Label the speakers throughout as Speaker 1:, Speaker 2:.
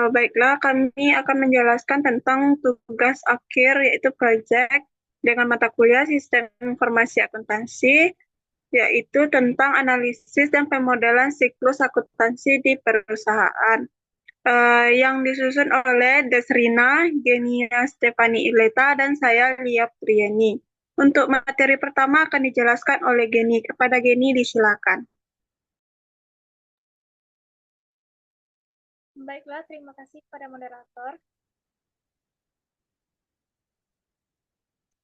Speaker 1: Baiklah, kami akan menjelaskan tentang tugas akhir yaitu proyek dengan mata kuliah Sistem Informasi Akuntansi, yaitu tentang analisis dan pemodelan siklus akuntansi di perusahaan. Yang disusun oleh Desrina, Genia Stefani Ileta, dan saya Lia Prieni. Untuk materi pertama akan dijelaskan oleh Geni. Kepada Geni disilakan.
Speaker 2: Baiklah, terima kasih kepada moderator.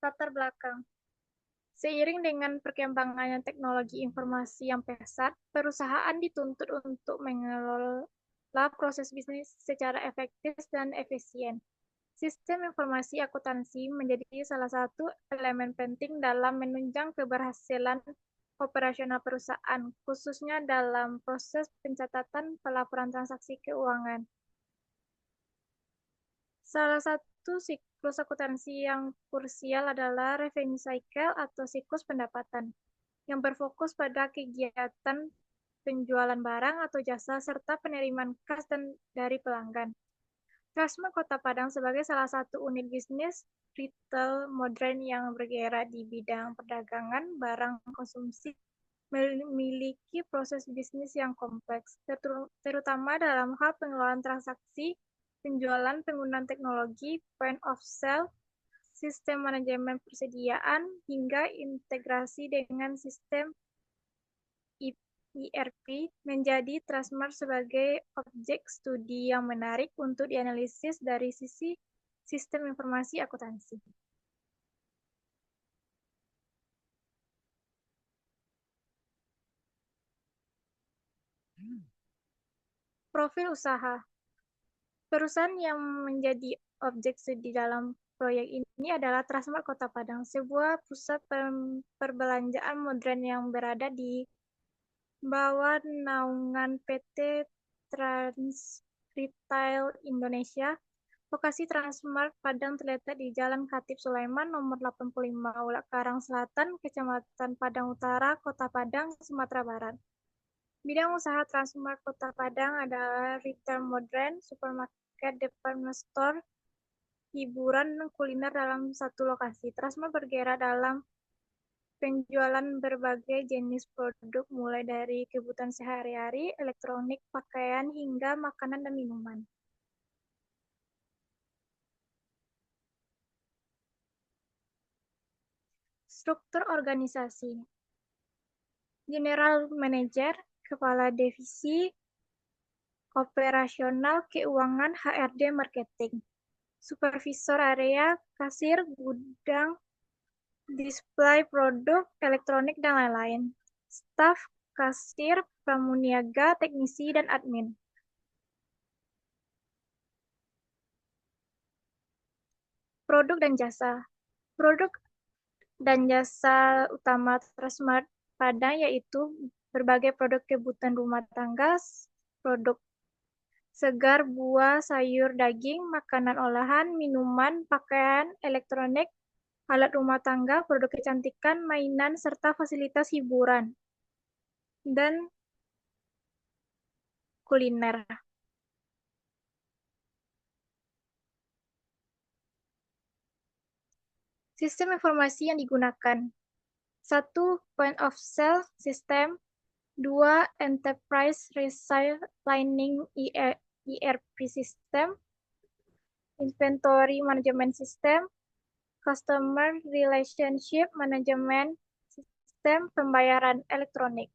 Speaker 2: Latar belakang. Seiring dengan perkembangannya teknologi informasi yang pesat, perusahaan dituntut untuk mengelola proses bisnis secara efektif dan efisien. Sistem informasi akuntansi menjadi salah satu elemen penting dalam menunjang keberhasilan operasional perusahaan, khususnya dalam proses pencatatan pelaporan transaksi keuangan. Salah satu siklus akuntansi yang krusial adalah revenue cycle atau siklus pendapatan, yang berfokus pada kegiatan penjualan barang atau jasa serta penerimaan kas dari pelanggan. Transmart Kota Padang sebagai salah satu unit bisnis retail modern yang bergerak di bidang perdagangan barang konsumsi memiliki proses bisnis yang kompleks, terutama dalam hal pengelolaan transaksi, penjualan, penggunaan teknologi, point of sale, sistem manajemen persediaan, hingga integrasi dengan sistem ERP menjadi Transmart sebagai objek studi yang menarik untuk dianalisis dari sisi sistem informasi akuntansi. Profil usaha. Perusahaan yang menjadi objek studi dalam proyek ini adalah Transmart Kota Padang, sebuah pusat perbelanjaan modern yang berada di bawah naungan PT Trans Retail Indonesia. Lokasi Transmart Padang terletak di Jalan Khatib Sulaiman nomor 85 Ulak Karang Selatan, Kecamatan Padang Utara, Kota Padang, Sumatera Barat. Bidang usaha Transmart Kota Padang adalah retail modern, supermarket, department store, hiburan, dan kuliner dalam satu lokasi. Transmart bergerak dalam penjualan berbagai jenis produk mulai dari kebutuhan sehari-hari, elektronik, pakaian, hingga makanan dan minuman. Struktur organisasi. General Manager, Kepala Divisi, Operasional, Keuangan, HRD, Marketing. Supervisor area, kasir, gudang, display produk, elektronik, dan lain-lain. Staf, kasir, pramuniaga, teknisi, dan admin. Produk dan jasa. Produk dan jasa utama Transmart Padang yaitu berbagai produk kebutuhan rumah tangga, produk segar, buah, sayur, daging, makanan olahan, minuman, pakaian, elektronik, alat rumah tangga, produk kecantikan, mainan, serta fasilitas hiburan dan kuliner. Sistem informasi yang digunakan. 1. Point of sale system. 2. Enterprise Resource Planning ERP system. Inventory Management System. Customer Relationship Management System pembayaran elektronik.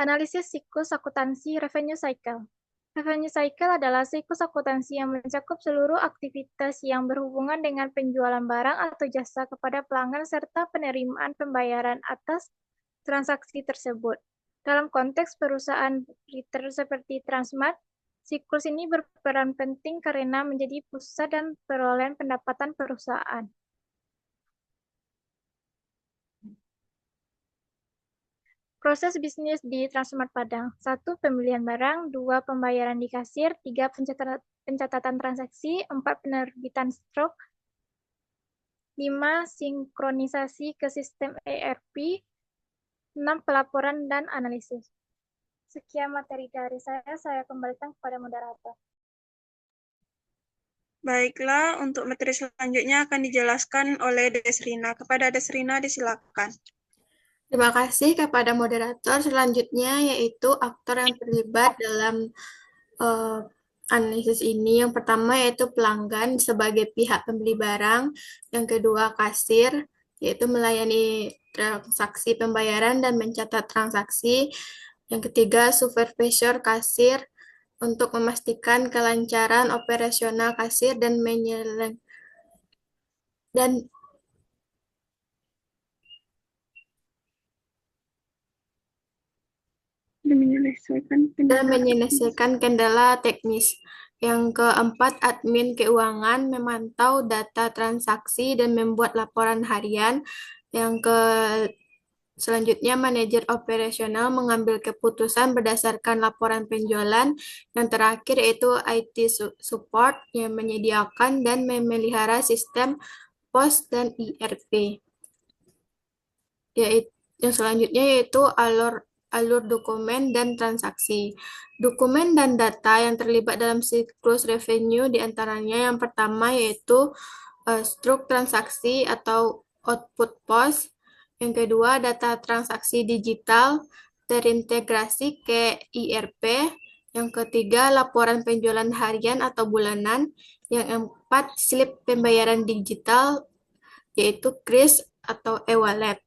Speaker 2: Analisis siklus akuntansi revenue cycle. Revenue cycle adalah siklus akuntansi yang mencakup seluruh aktivitas yang berhubungan dengan penjualan barang atau jasa kepada pelanggan serta penerimaan pembayaran atas transaksi tersebut. Dalam konteks perusahaan retail seperti Transmart, siklus ini berperan penting karena menjadi pusat dan perolehan pendapatan perusahaan. Proses bisnis di Transmart Padang. 1. Pembelian barang. 2. Pembayaran di kasir. 3. Pencatatan transaksi. 4. Penerbitan stok. 5. Sinkronisasi ke sistem ERP. 6. Pelaporan dan analisis. Sekian materi dari saya kembalikan kepada moderator.
Speaker 1: Baiklah, untuk materi selanjutnya akan dijelaskan oleh Desrina. Kepada Desrina, disilakan.
Speaker 3: Terima kasih kepada moderator. Selanjutnya yaitu aktor yang terlibat dalam analisis ini. Yang pertama yaitu pelanggan sebagai pihak pembeli barang. Yang kedua kasir, yaitu melayani transaksi pembayaran dan mencatat transaksi. Yang ketiga supervisor kasir untuk memastikan kelancaran operasional kasir dan menyelesaikan kendala teknis. Yang keempat, admin keuangan memantau data transaksi dan membuat laporan harian. Selanjutnya, manajer operasional mengambil keputusan berdasarkan laporan penjualan. Yang terakhir yaitu IT support yang menyediakan dan memelihara sistem POS dan ERP. Yang selanjutnya yaitu alur dokumen dan transaksi. Dokumen dan data yang terlibat dalam siklus revenue diantaranya yang pertama yaitu struk transaksi atau output POS. Yang kedua, data transaksi digital terintegrasi ke ERP. Yang ketiga, laporan penjualan harian atau bulanan. Yang keempat, slip pembayaran digital yaitu KRIS atau e-wallet.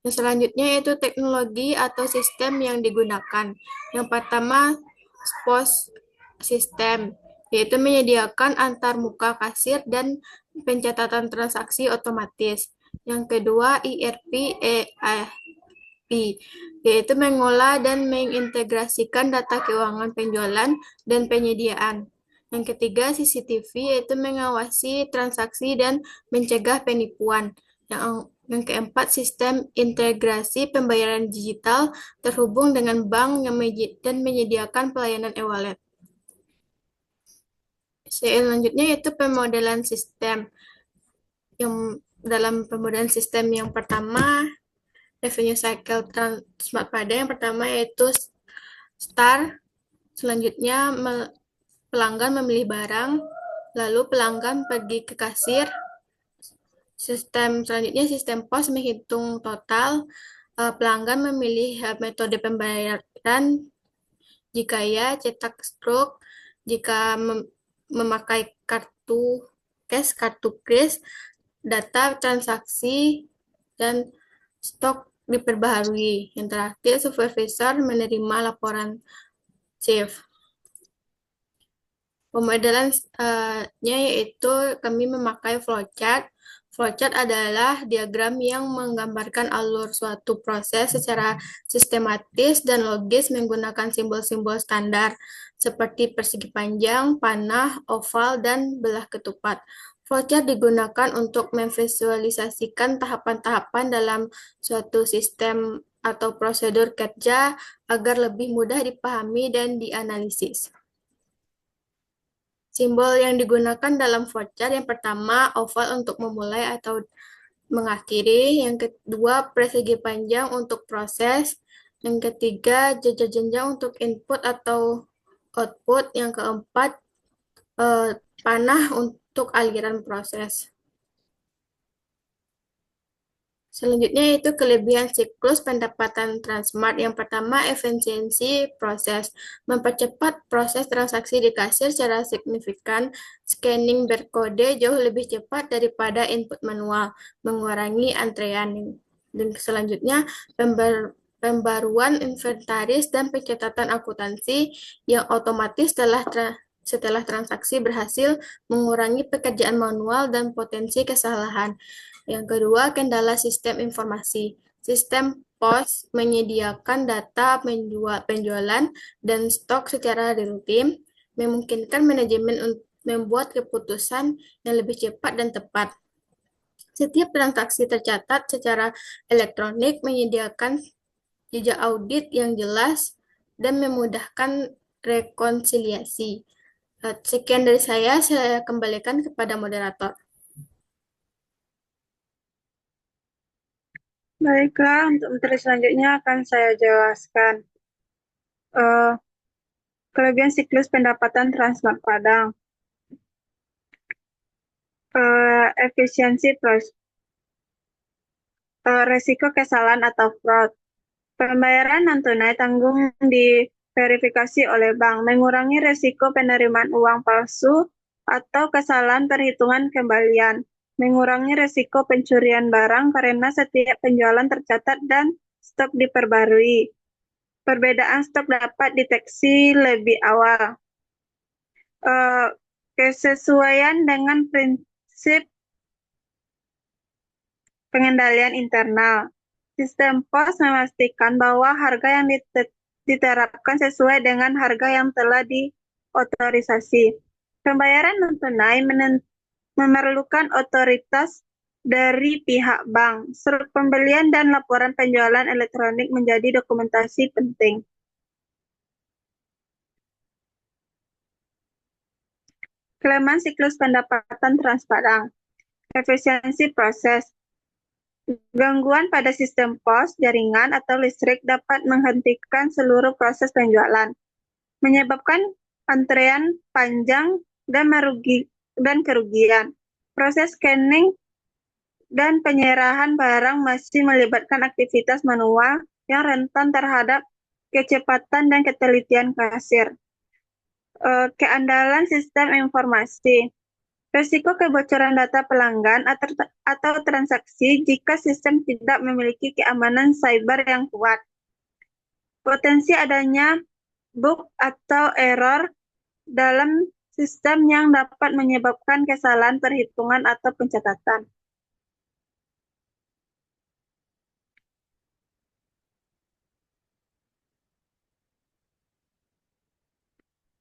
Speaker 3: Yang selanjutnya yaitu teknologi atau sistem yang digunakan. Yang pertama, POS sistem, yaitu menyediakan antarmuka kasir dan pencatatan transaksi otomatis. Yang kedua, ERP, yaitu mengolah dan mengintegrasikan data keuangan penjualan dan penyediaan. Yang ketiga, CCTV, yaitu mengawasi transaksi dan mencegah penipuan. Yang keempat, sistem integrasi pembayaran digital terhubung dengan bank dan menyediakan pelayanan e-wallet. Selanjutnya yaitu pemodelan sistem. Yang dalam pemodelan sistem yang pertama, revenue cycle Transmart Padang yang pertama yaitu start. Selanjutnya pelanggan membeli barang, lalu pelanggan pergi ke kasir. Selanjutnya sistem POS menghitung total. Pelanggan memilih metode pembayaran. Jika ya, cetak struk. Jika memakai kartu kris, data transaksi dan stok diperbaharui. Yang terakhir, supervisor menerima laporan save. Pemodelannya yaitu kami memakai flowchart. Flowchart adalah diagram yang menggambarkan alur suatu proses secara sistematis dan logis menggunakan simbol-simbol standar seperti persegi panjang, panah, oval, dan belah ketupat. Flowchart digunakan untuk memvisualisasikan tahapan-tahapan dalam suatu sistem atau prosedur kerja agar lebih mudah dipahami dan dianalisis. Simbol yang digunakan dalam flowchart yang pertama oval untuk memulai atau mengakhiri, yang kedua persegi panjang untuk proses, yang ketiga jajar jenjang untuk input atau output, yang keempat panah untuk aliran proses. Selanjutnya yaitu kelebihan siklus pendapatan Transmart. Yang pertama, efisiensi proses. Mempercepat proses transaksi di kasir secara signifikan. Scanning berkode jauh lebih cepat daripada input manual, mengurangi antrean. Dan selanjutnya, pembaruan inventaris dan pencatatan akuntansi yang otomatis setelah transaksi berhasil, mengurangi pekerjaan manual dan potensi kesalahan. Yang kedua, kendala sistem informasi. Sistem POS menyediakan data penjualan dan stok secara rutin, memungkinkan manajemen membuat keputusan yang lebih cepat dan tepat. Setiap transaksi tercatat secara elektronik, menyediakan jejak audit yang jelas, dan memudahkan rekonsiliasi. Sekian dari saya kembalikan kepada moderator.
Speaker 1: Baiklah, untuk materi selanjutnya akan saya jelaskan. Kelebihan siklus pendapatan Transmart Padang. Efisiensi resiko kesalahan atau fraud. Pembayaran non-tunai tanggung diverifikasi oleh bank, mengurangi resiko penerimaan uang palsu atau kesalahan perhitungan kembalian, mengurangi resiko pencurian barang karena setiap penjualan tercatat dan stok diperbarui. Perbedaan stok dapat deteksi lebih awal. Kesesuaian dengan prinsip pengendalian internal. Sistem POS memastikan bahwa harga yang diterapkan sesuai dengan harga yang telah diotorisasi. Pembayaran non-tunai memerlukan otoritas dari pihak bank. Surat pembelian dan laporan penjualan elektronik menjadi dokumentasi penting. Kelemahan siklus pendapatan transparan. Efisiensi proses. Gangguan pada sistem POS, jaringan, atau listrik dapat menghentikan seluruh proses penjualan, menyebabkan antrean panjang dan kerugian. Proses scanning dan penyerahan barang masih melibatkan aktivitas manual yang rentan terhadap kecepatan dan ketelitian kasir. Keandalan sistem informasi. Risiko kebocoran data pelanggan atau transaksi jika sistem tidak memiliki keamanan cyber yang kuat. Potensi adanya bug atau error dalam sistem yang dapat menyebabkan kesalahan perhitungan atau pencatatan.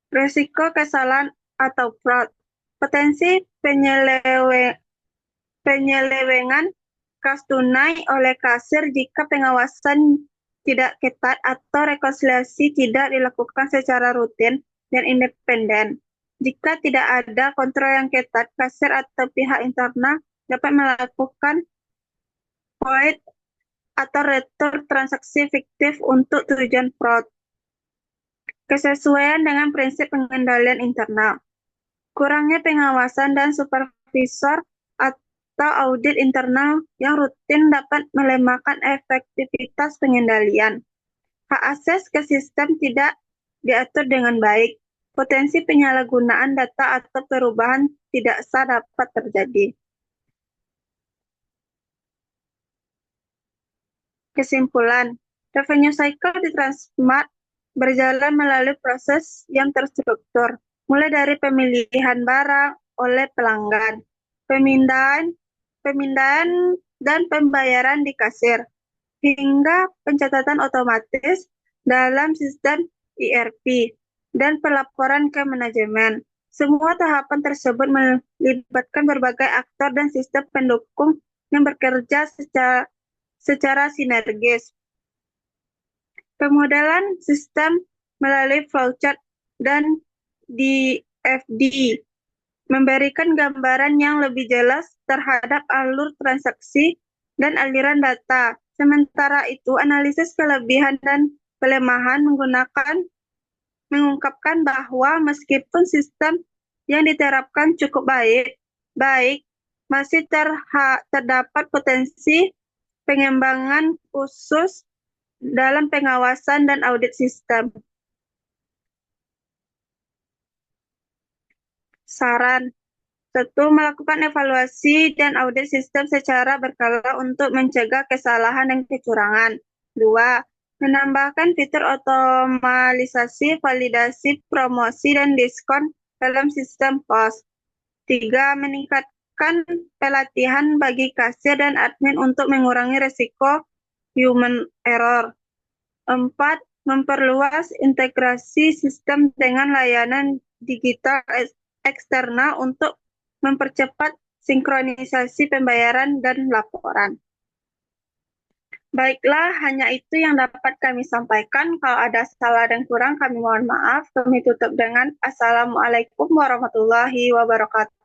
Speaker 1: Risiko kesalahan atau fraud. Potensi penyelewengan kas tunai oleh kasir jika pengawasan tidak ketat atau rekonsiliasi tidak dilakukan secara rutin dan independen. Jika tidak ada kontrol yang ketat, kasir atau pihak internal dapat melakukan void atau retur transaksi fiktif untuk tujuan fraud. Kesesuaian dengan prinsip pengendalian internal. Kurangnya pengawasan dan supervisor atau audit internal yang rutin dapat melemahkan efektivitas pengendalian. Hak akses ke sistem tidak diatur dengan baik. Potensi penyalahgunaan data atau perubahan tidak sah dapat terjadi. Kesimpulan, revenue cycle di Transmart berjalan melalui proses yang terstruktur, mulai dari pemilihan barang oleh pelanggan, pemindahan pemindahan dan pembayaran di kasir, hingga pencatatan otomatis dalam sistem ERP dan pelaporan ke manajemen. Semua tahapan tersebut melibatkan berbagai aktor dan sistem pendukung yang bekerja secara sinergis. Pemodelan sistem melalui flowchart dan DFD memberikan gambaran yang lebih jelas terhadap alur transaksi dan aliran data. Sementara itu, analisis kelebihan dan kelemahan mengungkapkan bahwa meskipun sistem yang diterapkan cukup baik, masih terdapat potensi pengembangan khusus dalam pengawasan dan audit sistem. Saran. 1. Melakukan evaluasi dan audit sistem secara berkala untuk mencegah kesalahan dan kecurangan. 2. Menambahkan fitur otomatisasi, validasi, promosi, dan diskon dalam sistem POS. 3. Meningkatkan pelatihan bagi kasir dan admin untuk mengurangi risiko human error. 4. Memperluas integrasi sistem dengan layanan digital eksternal untuk mempercepat sinkronisasi pembayaran dan laporan. Baiklah, hanya itu yang dapat kami sampaikan. Kalau ada salah dan kurang, kami mohon maaf. Kami tutup dengan Assalamualaikum warahmatullahi wabarakatuh.